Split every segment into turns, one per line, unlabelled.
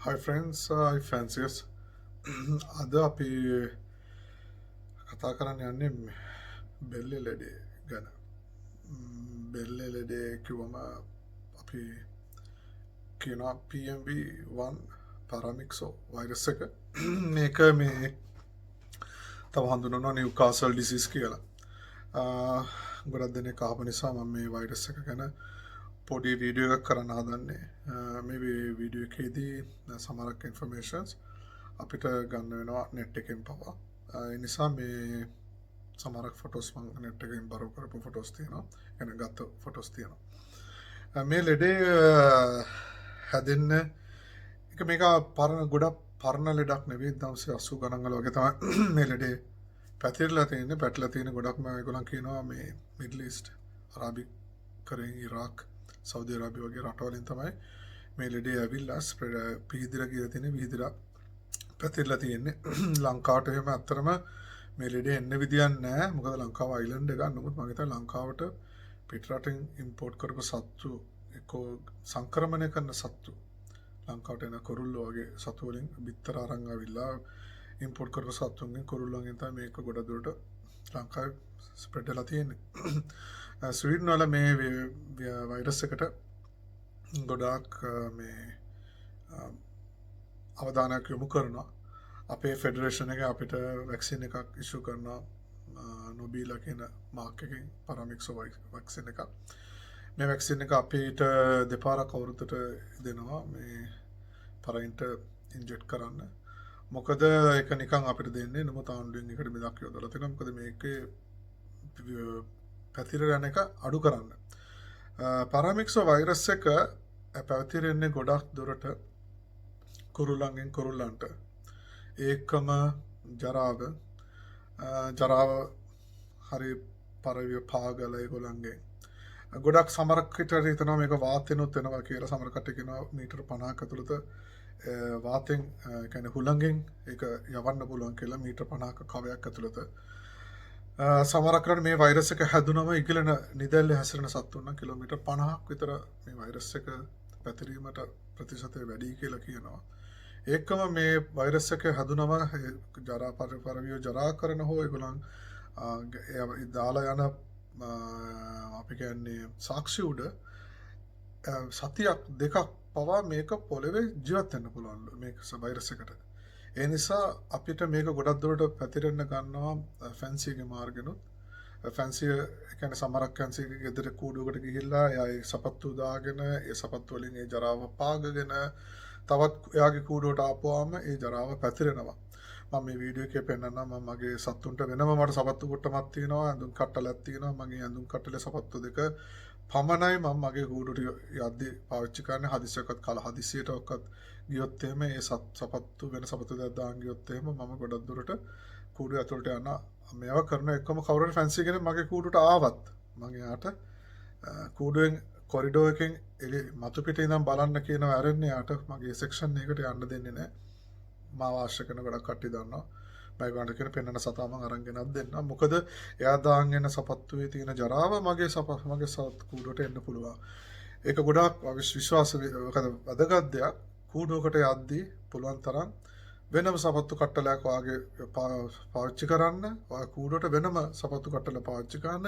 Hi friends, hi fanciers. අද අපි කතා කරන්න යන්නේ බෙල්ලෙ ලෙඩේ ගැන. බෙල්ලෙ ලෙඩේ කිව්වම අපි කියනවා PMV1 පාරාමික්සෝ වෛරස් එක. මේක මේ තව හඳුන්වනවා නිව්කාසල් ඩිසීස් කියලා. ගොඩක් දෙනෙක් අහපු නිසා මම මේ වෛරස් එක ගැන පොඩි වීඩියෝ එකක් කරන්න හදන්නේ. මේ වීඩියෝ එකේදී සමහරක් ඉන්ෆර්මේෂන්ස් අපිට ගන්න වෙනවා නෙට් එකෙන් පවා. ඒ නිසා මේ සමහරක් ෆොටෝස් මම නෙට් එකෙන් බරව කරපු ෆොටෝස් තියෙනවා. එන ගත්ත ෆොටෝස් තියෙනවා. මේ ලෙඩේ හැදෙන්න එක මේක ගොඩක් පරණ ලෙඩක් නෙවෙයි 1980 ගණන් වල වගේ තමයි මේ ලෙඩේ පැතිරලා තියෙන්නේ. පැටලලා තියෙන ගොඩක්ම ඒගොල්ලන් කියනවා මේ මිඩල් ඊස්ට් අරාබි කරේ ඉරාක් සෞදි අරාබිය වගේ රටවලින් තමයි මේ ලෙඩේ ඇවිල්ලා පිහිදිලා කියලා තියෙන්නේ. විහිදිලා පැතිරලා තියෙන්නේ. ලංකාවට එහෙම ඇත්තටම මේ ලෙඩේ එන්න විදියක් නැහැ. මොකද ලංකාව අයිලන්ඩ් එකක්. නමුත් මම හිතන්නේ ලංකාවට පිටරටින් ඉම්පෝට් කරපු සත්තු එක්කෝ සංක්‍රමණය කරන සත්තු ලංකාවට එන කුරුල්ලෝ වගේ සතු වලින් බිත්තර අරන් ආවිල්ලා ඉම්පෝට් කරපු සත්තුන්ගෙන් කුරුල්ලන්ගෙන් තමයි මේක ගොඩ දුරට ලංකාවේ ස්ප්‍රෙඩ් වෙලා තියෙන්නේ. ස්වීඩන් වල මේ වෛරස් එකට ගොඩාක් මේ අවධානයක් යොමු කරනවා. අපේ ෆෙඩරේෂන් එක අපිට වැක්සින් එකක් ඉෂු කරනවා නොබීලා කියන මාක් එකෙන් පාරාමික්සෝ වැක්සින් එකක්. මේ වැක්සින් එක අපිට දෙපාරක් අවුරුද්දට දෙනවා මේ පරයින්ට ඉන්ජෙක්ට් කරන්න. මොකද ඒක නිකන් අපිට දෙන්නේ නමුත් ආණ්ඩුවෙන් එකට බෙදක් යොදලා තියෙනවා. මොකද මේකේ පැතිර යන එක අඩු කරන්න. පාරාමික්සෝ වෛරස් එක පැතිරෙන්නේ ගොඩක් දුරට කුරුල්ලන්ගෙන් කුරුල්ලන්ට. ඒකම ජරාව හරි පරවිය පාගල ඒගොල්ලන්ගේ. ගොඩක් සමහරක් විට හිතනවා මේක වාතෙනුත් වෙනවා කියලා. සමහර කට්ටිය කියනවා මීටර 50ක ඇතුළත වාතෙන් කියන්නේ හුළඟෙන් ඒක යවන්න පුළුවන් කියලා මීටර 50ක කවයක් ඇතුළත. සමහරක් කරන්නේ මේ වෛරස් එක හැදුනම ඉගිලෙන නිදැල්ලේ හැසිරෙන සත්තුන් නම් කිලෝමීටර් 50ක් විතර මේ වෛරස් එක පැතිරීමට ප්‍රතිශතය වැඩි කියලා කියනවා. ඒකම මේ වෛරස් එක හැදුනම ජරා පරවිය ජරා කරන හෝ ඒගොල්ලන් දාලා යන අපි කියන්නේ සාක්ෂි උඩ සතියක් දෙකක් පවා මේක පොළවේ ජීවත් වෙන්න පුළුවන් මේක වෛරස් එකට. ඒ නිසා අපිට මේක ගොඩක් දුරට පැතිරෙන්න ගන්නවා ෆැන්සිගේ මාර්ගෙනුත්. ෆැන්සිය කියන්නේ සමහරක් ෆැන්සිගේ ගෙදර කූඩුවකට ගිහිල්ලා එයා ඒ සපත්තු දාගෙන ඒ සපත්තු වලින් ඒ ජරාව පාගගෙන තවත් එයාගේ කූඩුවට ආපුවාම ඒ ජරාව පැතිරෙනවා. මම මේ වීඩියෝ එකේ පෙන්නන්නම්. මම මගේ සත්තුන්ට වෙනම මට සපත්තු කොට්ටමක් තියෙනවා, ඇඳුම් කට්ටලක් තියෙනවා. මගේ ඇඳුම් කට්ටලේ සපත්තු දෙක පමණයි මම මගේ කූඩුවට යද්දී පාවිච්චි කරන්නේ. හදිසියකට හදිසියටවත් ගියොත් එහෙම ඒ සපත්තු වෙන සපත්තු දෙයක් දාන් ගියොත් එහෙම මම ගොඩක් දුරට කූඩුව ඇතුළට යන මේවා කරන එකම කවුරුහරි ෆැන්සි කෙනෙක් මගේ කූඩුවට ආවත් මම එයාට කූඩුවෙන් කොරිඩෝ එකෙන් මතු පිටේ ඉඳන් බලන්න කියනවා ඇරෙන්නේ යාට මගේ සෙක්ෂන් එකකට යන්න දෙන්නේ නැහැ. මාව ආශ්‍රය කරන ගොඩක් කට්ටිය දන්නවා. මම ගානට කියන පෙන්නන සතා මම අරන් ගෙනත් දෙන්නම්. මොකද එයා දාන් එන සපත්තුවේ තියෙන ජරාව මගේ කූඩුවට එන්න පුළුවන්. ඒක ගොඩාක් විශ්වාස වැදගත් දෙයක්. කූඩුවකට යද්දී පුළුවන් තරම් වෙනම සපත්තු කට්ටලයක් වාගේ පාවිච්චි කරන්න. ඔය කූඩුවට වෙනම සපත්තු කට්ටල පාවිච්චි කරන්න.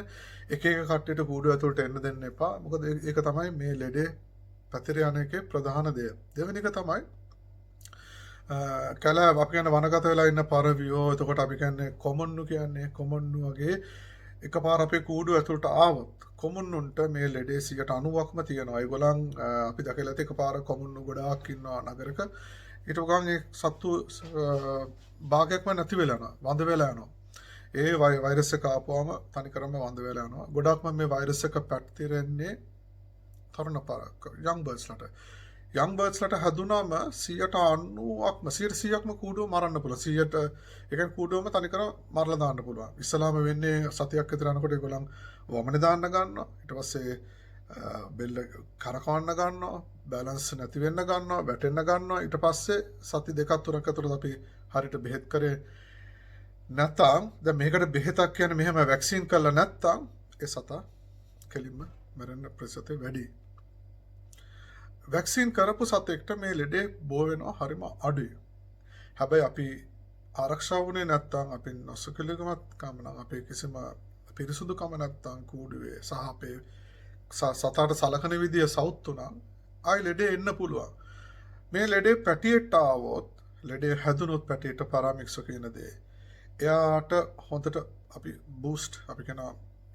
එක එක කට්ටියට කූඩුව ඇතුළට එන්න දෙන්න එපා. මොකද ඒක තමයි මේ ලෙඩේ පැතිර යන එකේ ප්‍රධාන දේ. දෙවෙනි එක තමයි කැලෑ අපි කියන්නේ වනගත වෙලා ඉන්න පරවියෝ. එතකොට අපි කියන්නේ කොමන්නු කියන්නේ කොමන්නු වගේ එකපාර අපේ කූඩුව ඇතුළට ආවොත් කොමුන්නුන්ට මේ ලෙඩේ 90%ක්ම තියෙනවා. ඒගොල්ලන් අපි දැකලා තියෙක පාර කොමුන්නු ගොඩාක් ඉන්නවා නගරක. ඊට ගමන් ඒ සත්තු භාගයක්ම නැති වෙලා යනවා. වඳ වෙලා යනවා. ඒ වෛරස් එක ආපුවම තනිකරම වඳ වෙලා යනවා. ගොඩක්ම මේ වෛරස් එක පැතිරෙන්නේ තරුණ යං බර්ඩ්ස්ලට. යං බර්ඩ්ස්ලට හැදුනම 100%ක්ම කූඩුව මරන්න පුළුවන්. 100ට ඒ කියන්නේ කූඩුවම තනිකර මරලා දාන්න පුළුවන්. ඉස්සලාම වෙන්නේ සතියක් විතර යනකොට ඒගොල්ලන් වමනේ දාන්න ගන්නවා. ඊට පස්සේ බෙල්ල කරකවන්න ගන්නවා. බැලන්ස් නැති වෙන්න ගන්නවා. වැටෙන්න ගන්නවා. ඊට පස්සේ සති දෙකක් තුනක් අතරත් අපි හරියට බෙහෙත් කරේ නැත්නම් දැන් මේකට බෙහෙතක් කියන්නේ මෙහෙම වැක්සින් කරලා නැත්නම් ඒ සතා කෙලින්ම මරන්න ප්‍රතිශතය වැඩි. වැක්සින් කරපු සතෙක්ට මේ ලෙඩේ බෝ වෙනවා හරිම අඩුයි. හැබැයි අපි ආරක්ෂා වුණේ නැත්තම් අපි නොසුකලකමත් නම් අපේ කිසිම පිරිසුදුකම නැත්තම් කූඩුවේ සහ අපේ සතාට සලකන විදිය සවුත් උනා ආයි ලෙඩේ එන්න පුළුවන්. මේ ලෙඩේ පැටියට ආවොත් ලෙඩේ හැදුනොත් පැටියට පාරාමික්ස් කියන දේ එයාට හොඳට අපි බූස්ට් අපි කියන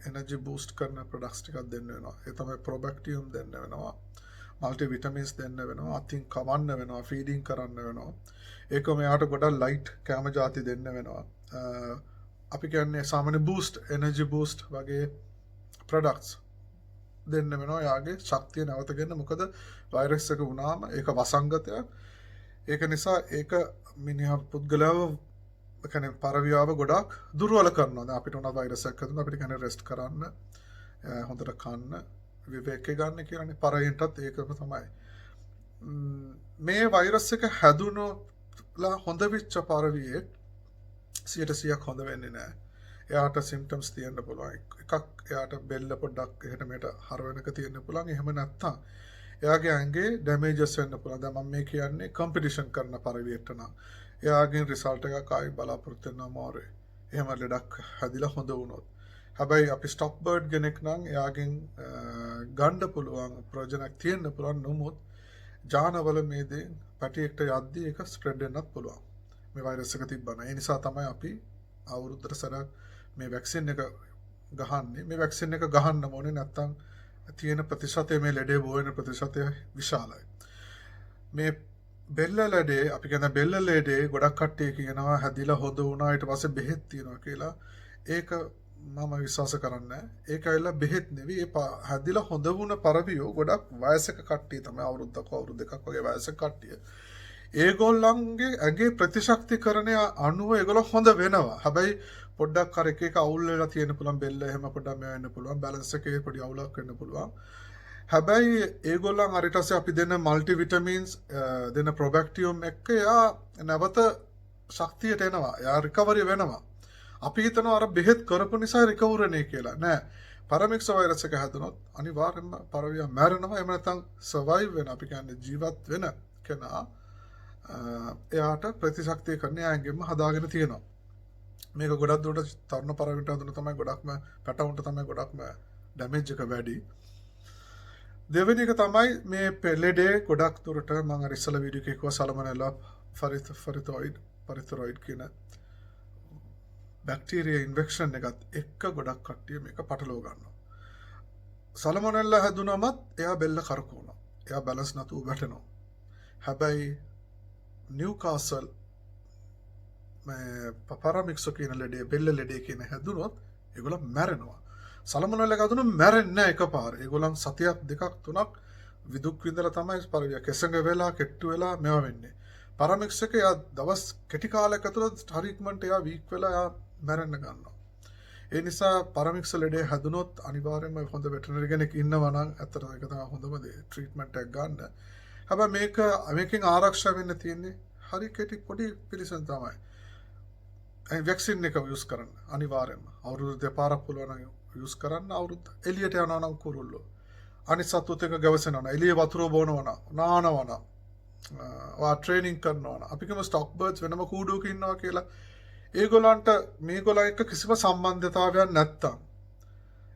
එනර්ජි බූස්ට් කරන ප්‍රොඩක්ට්ස් ටිකක් දෙන්න වෙනවා. ඒ තමයි ප්‍රොබැක්ටියම් දෙන්න වෙනවා. මල්ටි විටමින්ස් දෙන්න වෙනවා. අතින් කවන්න වෙනවා. ෆීඩින් කරන්න වෙනවා. ඒකම එයාට ගොඩක් ලයිට් කැම ಜಾති දෙන්න වෙනවා. අපි කියන්නේ සාමාන්‍ය බූස්ට් එනර්ජි බූස්ට් වගේ ප්‍රොඩක්ට්ස් දෙන්න වෙනවා. යාගේ ශක්තිය නැවතගෙන මොකද වෛරස් එක වුණාම ඒක වසංගතයක්. ඒක නිසා ඒක මිනිහා පුද්ගලයාව කියන්නේ පරවියාව ගොඩක් දුර්වල කරනවා. දැන් අපිට උනා වෛරස් එකක් හදුනොත් අපිට කියන්නේ රෙස්ට් කරන්න, හොඳට කන්න, විවේකේ ගන්න කියලානේ. පරයෙන්ටත් ඒකම තමයි. මේ වෛරස් එක හැදුනොත්ලා හොඳ වෙච්ච පරවියේ 100% හොඳ වෙන්නේ නැහැ. එයාට සිම්ප්ටම්ස් තියෙන්න පුළුවන්. එකක් එයාට බෙල්ල පොඩ්ඩක් එහෙට මෙහෙට හරවනක තියෙන්න පුළුවන්. එහෙම නැත්තම් එයාගේ ඇඟේ ඩැමේජස් වෙන්න පුළුවන්. දැන් මම මේ කියන්නේ කම්පිටිෂන් කරන පරවියට නම් එයාගෙන් රිසල්ට් එකක් ආයි බලාපොරොත්තු වෙනවා මාරුයි. එහෙම ලෙඩක් හැදිලා හොඳ වුණොත්. හැබැයි අපි ස්ටොප් බර්ඩ් කෙනෙක් නම් එයාගෙන් ගන්න පුළුවන් ප්‍රයෝජනක් තියෙන්න පුළුවන්. නමුත් ජානවල මේ දේ පැටියෙක්ට යද්දී ඒක ස්ප්‍රෙඩ් වෙන්නත් පුළුවන්. මේ වෛරස් එක තිබ්බම. ඒ නිසා තමයි අපි අවුරුද්දට සැරයක් මේ වැක්සින් එක ගහන්නේ. මේ වැක්සින් එක ගහන්න ඕනේ නැත්තම් තියෙන ප්‍රතිශතය මේ ලෙඩේ බෝ වෙන ප්‍රතිශතය විශාලයි. මේ බෙල්ල ලෙඩේ අපි කියන බෙල්ල ලෙඩේ ගොඩක් කට්ටිය කියනවා හැදිලා හොද වුණා ඊට පස්සේ බෙහෙත් තියනවා කියලා. ඒක මම විශ්වාස කරන්නේ නැහැ. ඒක ඇවිල්ලා බෙහෙත් නෙවෙයි. ඒ හැදිලා හොද වුණ පරවියෝ ගොඩක් වයසක කට්ටිය තමයි අවුරුද්දක් අවුරුදු දෙකක් වගේ වයසක කට්ටිය. ඒගොල්ලන්ගේ ඇගේ ප්‍රතිශක්තිකරණය අනුව ඒගොල්ලෝ හොඳ වෙනවා. හැබැයි පොඩ්ඩක් අර එක එක අවුල් වෙලා තියෙන පුළුවන් බෙල්ල එහෙම පොඩ්ඩක් මේ වෙන්න පුළුවන්. බැලන්ස් එකේ පොඩි අවුලක් වෙන්න පුළුවන්. හැබැයි ඒගොල්ලන් අර ඊට පස්සේ අපි දෙන මල්ටි විටමින්ස් දෙන ප්‍රොබැක්ටියම් එක එයා නැවත ශක්තියට එනවා. එයා රිකවරි වෙනවා. අපි හිතනවා අර බෙහෙත් කරපු නිසා රිකවරනේ කියලා. නෑ. පාරමික්ස් වෛරස් එක හැදුනොත් අනිවාර්යෙන්ම පරවියා මැරෙනවා. එහෙම නැත්නම් සර්වයිව් වෙන අපි කියන්නේ ජීවත් වෙන කෙනා එයාට ප්‍රතිශක්තිය කරන්න ඇඟෙම හදාගෙන තියෙනවා. මේක ගොඩක් දුරට තරුණ පරවියට හදුන තමයි ගොඩක්ම පැටවුන්ට තමයි ගොඩක්ම ඩැමේජ් එක වැඩි. දෙවෙනි එක තමයි මේ පෙලෙඩේ ගොඩක් දුරට මම අර ඉස්සල වීඩියෝ එකේ කිව්වා සලමනෙලා පරිතොරොයිඩ් කියන බැක්ටීරියා ඉන්ෆෙක්ෂන් එකත් එක්ක ගොඩක් කට්ටිය මේක පටලව ගන්නවා. සලමනෙලා හැදුනමත් එයා බෙල්ල කරකවනවා. එයා බැලන්ස් නැතුව වැටෙනවා. හැබැයි නිව්කාසල් මේ පාරාමික්ස් කියන ලෙඩේ බෙල්ල ලෙඩේ කියන හැදුනොත් ඒගොල්ලෝ මැරෙනවා. සලමනෙලා හැදුනොත් මැරෙන්නේ නැහැ එකපාර. ඒගොල්ලන් සතියක් දෙකක් තුනක් විදුක් විඳලා තමයි පරිවිය කෙසඟ වෙලා කෙට්ටු වෙලා මේවා වෙන්නේ. පාරාමික්ස් එක යා දවස් කෙටි කාලයක ඇතුළත ට්‍රීට්මන්ට් එයා වීක් වෙලා යා මැරෙන්න ගන්නවා. ඒ නිසා පාරාමික්ස් ලෙඩේ හැදුනොත් අනිවාර්යයෙන්ම හොඳ වෙටරනරි කෙනෙක් ඉන්නවා නම් ඇත්තටම ඒක තමයි හොඳම දේ ට්‍රීට්මන්ට් එක ගන්න. හැබැයි මේකෙන් ආරක්ෂා වෙන්න තියෙන්නේ හරි කෙටි පොඩි පිළිසන් තමයි. වැක්සින් එක යූස් කරන්න අනිවාර්යයෙන්ම අවුරුදු දෙපාරක් පුළුවන් නම් යූස් කරන්න. අවුරුද්ද එළියට යනවා නම් කුරුල්ලෝ අනිත් සතුත් එක ගවසනවා නම් එළිය වතුර බොනවා නම් නානවා නම් ට්‍රේනින් කරනවා නම් අපි කියමු ස්ටොක් බර්ඩ්ස් වෙනම කූඩුවක ඉන්නවා කියලා. ඒගොල්ලන්ට මේගොල්ලන් එක්ක කිසිම සම්බන්ධතාවයක් නැත්තම්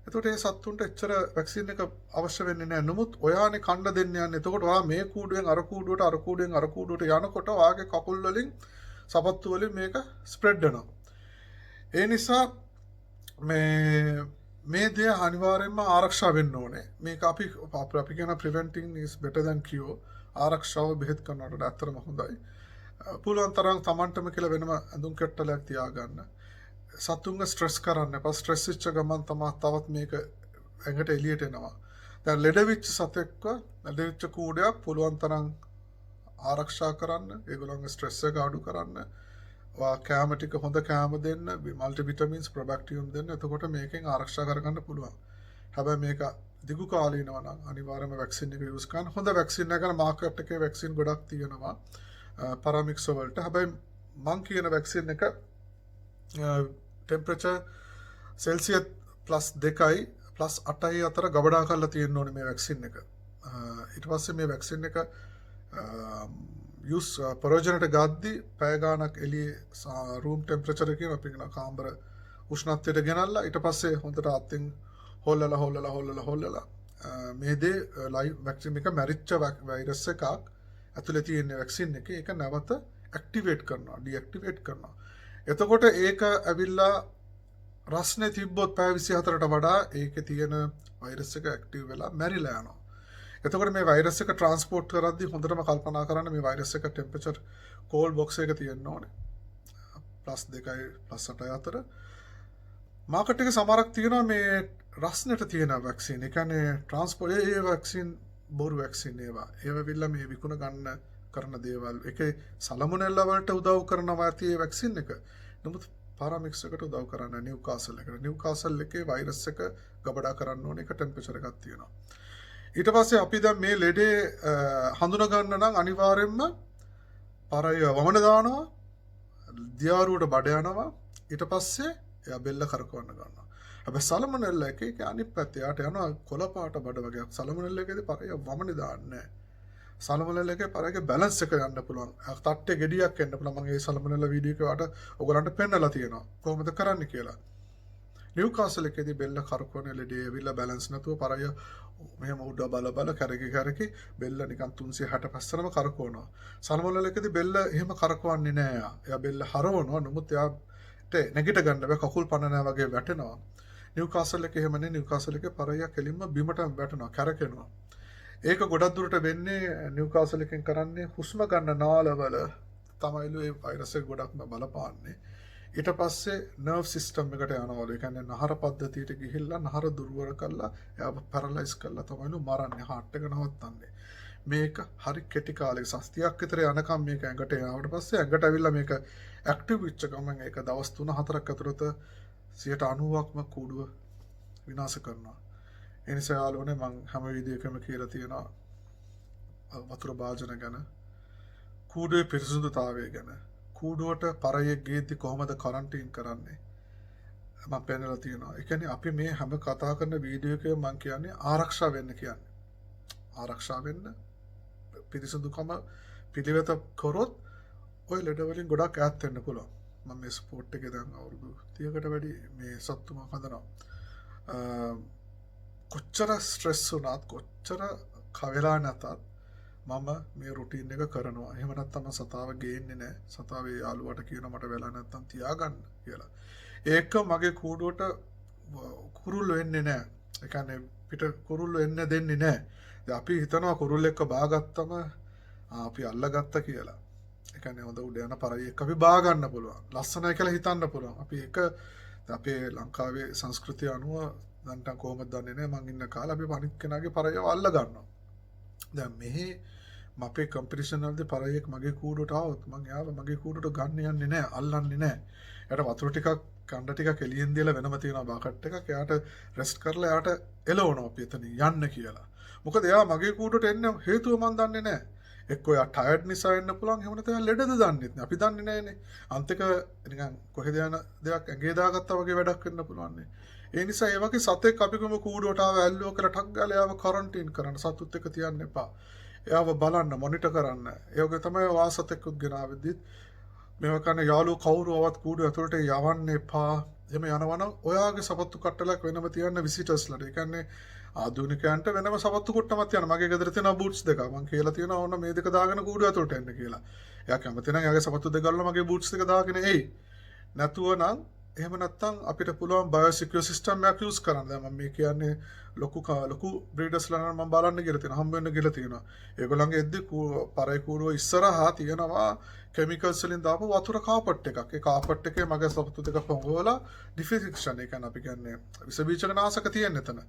එතකොට ඒ සත්තුන්ට එච්චර වැක්සින් එක අවශ්‍ය වෙන්නේ නැහැ. නමුත් ඔයානේ කණ්ඩ දෙන්න යන්නේ. එතකොට ඔයා මේ කූඩුවෙන් අර කූඩුවට අර කූඩුවෙන් අර කූඩුවට යනකොට ඔයාගේ කකුල් වලින් සපත්තු වලින් මේක ස්ප්‍රෙඩ් වෙනවා. ඒ නිසා මේ දේ අනිවාර්යයෙන්ම ආරක්ෂා වෙන්න ඕනේ. මේක අපි කියන preventing is better than cure. ආරක්ෂාව බෙහෙත් කරනවට ඇත්තටම හොඳයි. පුළුවන් තරම් Tamanටම කියලා වෙනම ඇඳුම් කැට්ටලයක් තියාගන්න. සතුන්ව ස්ට්‍රෙස් කරන්න එපා. ස්ට්‍රෙස් වෙච්ච ගමන් තමයි තවත් මේක ඇඟට එළියට එනවා. දැන් ලෙඩ වෙච්ච සතෙක්ව ලෙඩ වෙච්ච කූඩයක් පුළුවන් තරම් ආරක්ෂා කරන්න. ඒගොල්ලන්ගේ ස්ට්‍රෙස් එක අඩු කරන්න. කෑම ටික හොඳ කෑම දෙන්න, මල්ටි විටමින්ස් ප්‍රොබැක්ටියම් දෙන්න. එතකොට මේකෙන් ආරක්ෂා කරගන්න පුළුවන්. හැබැයි මේක දිගු කාලීනව නම් අනිවාර්යයෙන්ම වැක්සින් එක යූස් කරන්න. හොඳ වැක්සින් එකක් මාකට් එකේ වැක්සින් ගොඩක් තියෙනවා පාරාමික්ස් වලට. හැබැයි මං කියන වැක්සින් එක ටෙම්පරේචර් සෙල්සියස් +2යි +8යි අතර ගබඩා කරලා තියෙන්න ඕනේ මේ වැක්සින් එක. ඊට පස්සේ මේ වැක්සින් එක යස් ප්‍රයෝජනට ගද්දි පැය ගාණක් එළියේ රූම් ටෙම්පරේචර් එකකින් අපි කියන කාමර උෂ්ණත්වයට ගෙනල්ලා ඊට පස්සේ හොඳට අත්ෙන් හොල්ලලා මේ දේ ලයිව් වැක්සින් එක මැරිච්ච වෛරස් එකක් ඇතුලේ තියෙන වැක්සින් එක ඒක නැවත ඇක්ටිවේට් කරනවා ඩිඇක්ටිවේට් කරනවා. එතකොට ඒක ඇවිල්ලා රස්නේ තිබ්බොත් පැය 24ට වඩා ඒකේ තියෙන වෛරස් එක ඇක්ටිව් වෙලා මැරිලා යනවා. එතකොට මේ වෛරස් එක ට්‍රාන්ස්පෝර්ට් කරද්දී හොඳටම කල්පනා කරන්න මේ වෛරස් එක ටෙම්පරේචර් කෝල්ඩ් බොක්ස් එක තියෙන්න ඕනේ. +2යි +8යි අතර. මාකට් එකේ සමහරක් තියෙනවා මේ රස්නෙට තියෙන වැක්සින්. ඒ කියන්නේ ට්‍රාන්ස්පෝර්ට් ඒ වැක්සින් බොරු වැක්සින් ඒවා. ඒවා විල්ලා මේ විකුණ ගන්න කරන දේවල්. ඒකේ සලමොනෙල්ලා වලට උදව් කරනවා ඇති ඒ වැක්සින් එක. නමුත් පාරාමික්ස් එකට උදව් කරන්න නිව්කාසල් එකට. නිව්කාසල් එකේ වෛරස් එක ගබඩා කරන්න ඕනේ එක ටෙම්පරේචර් එකක් තියෙනවා. ඊට පස්සේ අපි දැන් මේ ලෙඩේ හඳුනා ගන්න නම් අනිවාර්යයෙන්ම පාරය වමන දානවා, දියාරුවට බඩ යනවා, ඊට පස්සේ එයා බෙල්ල කරකවන්න ගන්නවා. හැබැයි සලමොනෙල්ලා එකේ අනිත් පැත්තේ යාට යනවා කොළ පාට බඩ වගේ. සලමොනෙල්ලා එකේදී පාරය වමනේ දාන්නේ. සලමොනෙල්ලා එකේ පාරයේ බැලන්ස් එක යන්න පුළුවන්. තට්ටේ ගෙඩියක් එන්න පුළුවන්. මම මේ සලමොනෙල්ලා වීඩියෝ එකේ වාට ඔයගලන්ට පෙන්නලා තියෙනවා. කොහොමද කරන්න කියලා. නිව්කාසල් එකේදී බෙල්ල කරකවන ලෙඩේ ඇවිල්ලා බැලන්ස් නැතුව පාරය මෙහෙම උඩ බල කැරකි බෙල්ල නිකන් 365ම කරකවනවා. සල්මොනෙල්ලා එකේදී බෙල්ල එහෙම කරකවන්නේ නෑ යා. එයා බෙල්ල හරවනවා. නමුත් එයාට නැගිට ගන්න බෑ. කකුල් පන නෑ වගේ වැටෙනවා. නිව්කාසල් එකේ එහෙම නේ. නිව්කාසල් එකේ පාරය කෙලින්ම බිමට වැටෙනවා, කැරකෙනවා. ඒක ගොඩක් දුරට වෙන්නේ නිව්කාසල් එකෙන් කරන්නේ හුස්ම ගන්න නාලවල තමයිලු ඒ වෛරස් එක ගොඩක්ම බලපාන්නේ. ඊට පස්සේ නර්ව් සිස්ටම් එකට යනවලු. ඒ කියන්නේ නහර පද්ධතියට ගිහිල්ලා නහර දුර්වල කරලා එයාව පැරලයිස් කරලා තමයිලු මරන්නේ, හાર્ට් එක නවත්තන්නේ. මේක හරි කෙටි කාලයක සස්තියක් විතර යනකම් මේක ඇඟට යනවට පස්සේ ඇඟට ඇවිල්ලා මේක ඇක්ටිව් වෙච්ච ගමන් ඒක දවස් 3-4ක් ඇතුළත 90%ක්ම කූඩුව විනාශ කරනවා. ඒ නිසා යාළුවනේ මම හැම වීඩියෝ එකම කියලා තියෙනවා වතුර භාජන ගැන, කූඩුවේ පිරිසුදුතාවය ගැන, කූඩුවට පරයෙක් ගේද්දි කොහොමද කරන්ටීන් කරන්නේ මම පෙන්නලා තියෙනවා. ඒ කියන්නේ අපි මේ හැම කතා කරන වීඩියෝ එකේ මම කියන්නේ ආරක්ෂා වෙන්න කියන්නේ. ආරක්ෂා වෙන්න පිරිසුදුකම පිළිවෙත කරොත් ඔය ලෙඩ වලින් ගොඩක් ඈත් වෙන්න පුළුවන්. මම මේ ස්පෝර්ට් එකේ දැන් අවුරුදු 30කට වැඩි මේ සත්තු මම හදනවා. කොච්චර ස්ට්‍රෙස් වුණත් කොච්චර කවලා නැතත් මම මේ රුටීන් එක කරනවා. එහෙම නැත්නම් සතාව ගේන්නේ නැහැ. සතාවේ යාළුවට කියන මට වෙලා නැත්නම් තියාගන්න කියලා. ඒක මගේ කූඩුවට කුරුල්ලෝ එන්නේ නැහැ. ඒ කියන්නේ පිට කුරුල්ලෝ එන්න දෙන්නේ නැහැ. දැන් අපි හිතනවා කුරුල්ලෙක්ව බාගත්තම අපි අල්ලගත්තා කියලා. ඒ කියන්නේ හොඳ උඩ යන පරයෙක් අපි බා ගන්න පුළුවන්. ලස්සනයි කියලා හිතන්න පුළුවන්. අපි ඒක අපේ ලංකාවේ සංස්කෘතිය අනුව දැන් කොහොමද දන්නේ නැහැ. මං ඉන්න කාලේ අපි අනිත් කෙනාගේ පරයව අල්ල ගන්නවා. දැන් මෙහි අපේ කම්පිටිෂන් වලදී පරයෙක් මගේ කූඩුවට ආවොත් මං එයාව මගේ කූඩුවට ගන්න යන්නේ නැහැ, අල්ලන්නේ නැහැ. එයාට වතුර ටිකක් කණ්ඩ ටිකක් එළියෙන් දීලා වෙනම තියෙනවා බකට් එකක්. එයාට රෙස්ට් කරලා එයාට එලවනවා අපි එතන යන්න කියලා. මොකද එයා මගේ කූඩුවට එන්න හේතුව මං දන්නේ නැහැ. එක්කෝ එයා ටයර්ඩ් නිසා එන්න පුළුවන්. එහෙම නැත්නම් ලෙඩද දන්නේ නැහැ. අපි දන්නේ නැහැනේ. අන්තික නිකන් කොහෙද යන දෙයක් ඇඟේ දාගත්තා වගේ වැඩක් වෙන්න පුළුවන් නේ. ඒ නිසා ඒ වගේ සතෙක් අපි කොහොම කූඩුවට ආව ඇල්ලුව කරලා ටක් ගාලා එයාව ක්වොරන්ටයින් කරන්න, සතුත් එක්ක තියන්න එපා. එයාව බලන්න, මොනිටර් කරන්න. ඒ වගේ තමයි වාසතෙක්කුත් ගෙනාවෙද්දිත් මේව කරන යාළුවෝ කවුරුවවත් කූඩුව ඇතුළට යවන්න එපා. එහෙම යනවනම් ඔයාගේ සපත්තු කට්ටලක් වෙනම තියන්න විසිටර්ස්ලාට. ඒ කියන්නේ ආධුනිකයන්ට වෙනම සපත්තු කුට්ටමක් තියන්න. මගේ ගෙදර තියෙන බූට්ස් දෙක මම කියලා තියෙනවා ඕන මේ දෙක දාගෙන කූඩුව ඇතුළට එන්න කියලා. එයා කැමති නම් එයාගේ සපත්තු දෙක ගල්ලා මගේ බූට්ස් දෙක දාගෙන එයි. නැතුව නම් එහෙම නැත්නම් අපිට පුළුවන් බයෝසිකියුර් සිස්ටම් එකක් යූස් කරන්න. දැන් මම මේ කියන්නේ ලොකු බ්‍රීඩර්ස්ලා නම් මම බලන්න ගිහලා තියෙනවා. හම්බ වෙන්න ගිහලා තියෙනවා. ඒගොල්ලන්ගේ එද්දි පරේ කූඩුව ඉස්සරහා තියෙනවා කෙමිකල්ස් වලින් දාපු වතුර කාපට් එකක්. ඒ කාපට් එකේ මගේ සපත්තු දෙක පොඟවලා ඩිෆික්ෂන් ඒ කියන්නේ අපි කියන්නේ විස බීජක නාශක තියෙන එතන.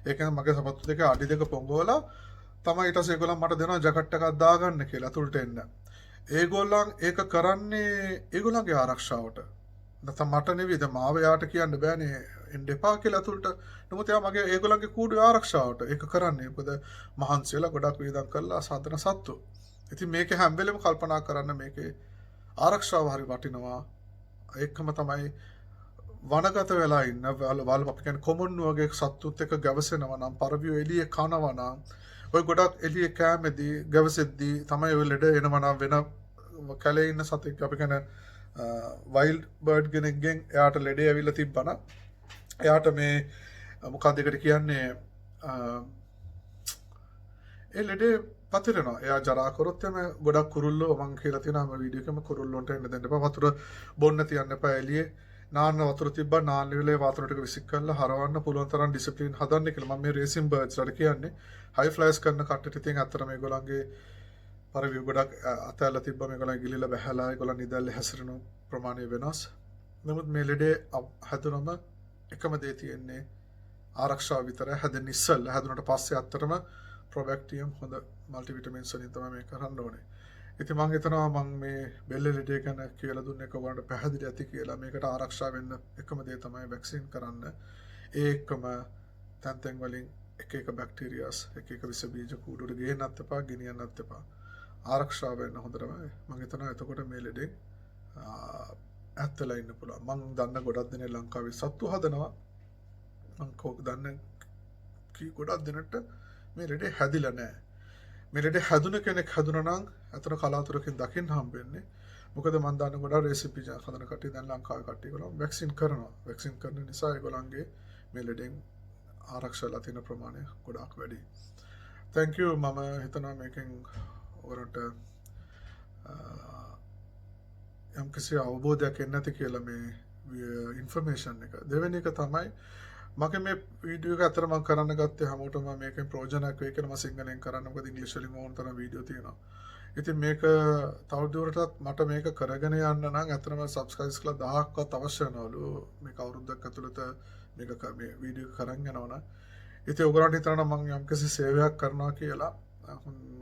ඒ කියන්නේ මගේ සපත්තු දෙක අඩි දෙක පොඟවලා තමයි ඊට පස්සේ ඒගොල්ලන් මට දෙනවා ජැකට් එකක් දාගන්න කියලා අතුලට එන්න. ඒගොල්ලන් ඒක කරන්නේ ඒගොල්ලන්ගේ ආරක්ෂාවට. නැත්නම් මට නෙවෙයි දැන් මාව යාට කියන්න බෑනේ එන්න එපා කියලා අතුලට. නමුත් එයා මගේ ඒගොල්ලන්ගේ කූඩුවේ ආරක්ෂාවට ඒක කරන්නේ. මොකද මහන්සියලා ගොඩක් වේදම් කරලා සාධන සත්තු. ඉතින් මේක හැම වෙලෙම කල්පනා කරන්න මේකේ ආරක්ෂාව හරි වටිනවා. ඒකම තමයි වනගත වෙලා ඉන්න වල අපි කියන්නේ කොමුන් වගේ සත්තුත් එක්ක ගැවසෙනවා නම් පරවිය එළියේ කනවා නම් ඔය ගොඩක් එළිය කෑමේදී ගැවසෙද්දී තමයි ඔය ලෙඩ එනවා නම් වෙන කැලේ ඉන්න සතෙක් අපි කියන වයිල්ඩ් බර්ඩ් කෙනෙක්ගෙන් එයාට ලෙඩේ ඇවිල්ලා තිබ්බනම් එයාට මේ මොකක්ද ඒකට කියන්නේ ඒ ලෙඩේ පතිරනවා. එයා ජරා කරොත් එම ගොඩක් කුරුල්ලෝ මං කියලා තියෙනවා වීඩියෝ එකම කුරුල්ලොන්ට එන්න දෙන්න එපා. වතුර බොන්න තියන්න එපා එළියේ. නාන්න වතුර තිබ්බා නාන්න වෙලේ වතුර ටික විසික් කරලා හරවන්න පුළුවන් තරම් ඩිසිප්ලින් හදන්න කියලා. මම මේ රේසින් බර්ඩ්ස් වලට කියන්නේ හයි ෆ්ලයිස් කරන කට්ටියට ඉතින් අතර මේගොල්ලන්ගේ පරිවිය ගොඩක් අතැල්ල තිබ්බා මේගොල්ලන් ගිලිලා බහැලා ඒගොල්ලන් නිදැල්ලේ හැසිරෙන ප්‍රමාණය වෙනස්. නමුත් මේ ලෙඩේ හැදුනම එකම දේ තියෙන්නේ ආරක්ෂාව විතරයි. හැදෙන්න ඉස්සෙල්ලා හැදුනට පස්සේ අත්‍තරම ප්‍රොබැක්ටියම් හොඳ මල්ටිවිටමින්ස් වලින් තමයි මේ කරන්න ඕනේ. ඉතින් මම හිතනවා මම මේ බෙල්ල ලෙඩේ ගැන කියලා දුන්නේ කොහොමද පැහැදිලි ඇති කියලා. මේකට ආරක්ෂා වෙන්න එකම දේ තමයි වැක්සින් කරන්න. ඒකම තැන් වලින් එක එක බැක්ටීරියාස් එක එක විස බීජ කූඩුවට ගේන්නත් එපා ගෙනියන්නත් එපා. ආරක්ෂා වෙන්න හොඳටම මම හිතනවා එතකොට මේ ලෙඩේ ඇත්තලා ඉන්න පුළුවන්. මම දන්න ගොඩක් දෙනෙක් ලංකාවේ සත්තු හදනවා. මම දන්න ගොඩක් දෙනෙක්ට මේ ලෙඩේ හැදිලා නැහැ. මේ ලෙඩේ හැදුන කෙනෙක් හැදුනා නම් අතන කලාතුරකින් දකින්න හම්බෙන්නේ. මොකද මම දන්න ගොඩක් රෙසිපි හදන කට්ටිය දැන් ලංකාවේ කට්ටිය ඒගොල්ලෝ වැක්සින් කරනවා. වැක්සින් කරන නිසා ඒගොල්ලන්ගේ මේ ලෙඩෙන් ආරක්ෂාලා තියෙන ප්‍රමාණය ගොඩාක් වැඩි. thank you. මම හිතනවා මේකෙන් ඔයාලට යම් කිසි අවබෝධයක් එන්න ඇති කියලා මේ ඉන්ෆර්මේෂන් එක. දෙවෙනි එක තමයි මගේ මේ වීඩියෝ එක අතර මම කරන්න ගත්තේ හැමෝටම මේකෙන් ප්‍රයෝජනයක් වෙයි කියලා මම සිංහලෙන් කරන්න. මොකද ඉංග්‍රීසි වලින් ඕන තරම් වීඩියෝ තියෙනවා. ඉතින් මේක තවදුරටත් මට මේක කරගෙන යන්න නම් අතරම සබ්ස්ක්‍රයිබ් කරලා 1000ක්වත් අවශ්‍ය වෙනවලු. මේක අවුරුද්දක් ඇතුළත මේක මේ වීඩියෝ එක කරන් යනවනම්. ඉතින් ඔයගොල්ලන්ට හිතනවා මම යම්කිසි සේවයක් කරනවා කියලා.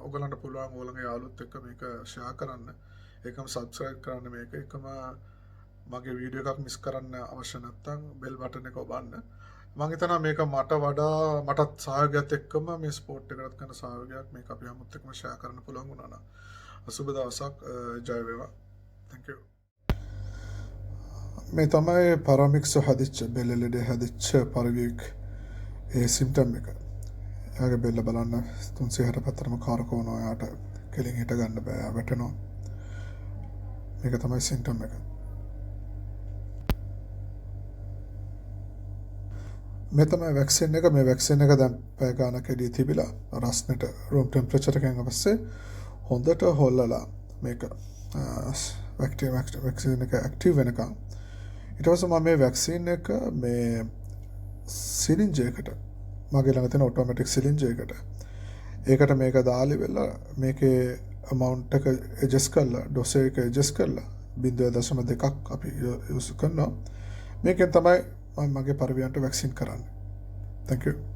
ඔයගොල්ලන්ට පුළුවන් ඕලගේ යාළුවොත් එක්ක මේක ෂෙයා කරන්න. ඒකම සබ්ස්ක්‍රයිබ් කරන්න මේක. එකම මගේ වීඩියෝ එකක් මිස් කරන්න අවශ්‍ය නැත්නම් බෙල් බටන් එක ඔබන්න. මම හිතනවා මේක මට වඩා මටත් සහයෝගයත් එක්කම මේ ස්පෝර්ට් එකකට කරන සහයෝගයක් මේක අපි හැමෝත් එක්කම ෂෙයා කරන්න පුළුවන් වුණා නම්. සුබ දවසක් ජය වේවා. thank you. මේ තමයි පාරාමික්ස් හදිච්ච බෙල්ල ලෙඩේ හදිච්ච පරිවික් ඒ සිම්ටම් එක. එයාගේ බෙල්ල බලන්න 360 කාරක වුණා. එයාට කෙලින් හිට ගන්න බෑ වැටෙනවා. මේක තමයි සිම්ටම් එක. මේ තමයි වැක්සින් එක. මේ වැක්සින් එක දැන් පැය ගානක් එදී තිබිලා රස්නෙට රූම් ටෙම්පරේචර් එකෙන් අවස්සේ හොඳට හොල්ලලා මේක වැක්සින් එක ඇක්ටිව් වෙනකම් ඊට පස්සේ මම මේ වැක්සින් එක මේ සිරින්ජ් එකකට මගේ ළඟ තියෙන ඔටෝමැටික් සිරින්ජ් එකකට ඒකට මේක දාලි වෙලා මේකේ amount එක adjust කරලා ඩෝස් එක adjust කරලා 0.2ක් අපි යූස් කරනවා. මේකෙන් තමයි මම මගේ පරිවියන්ට වැක්සින් කරන්නේ. thank you.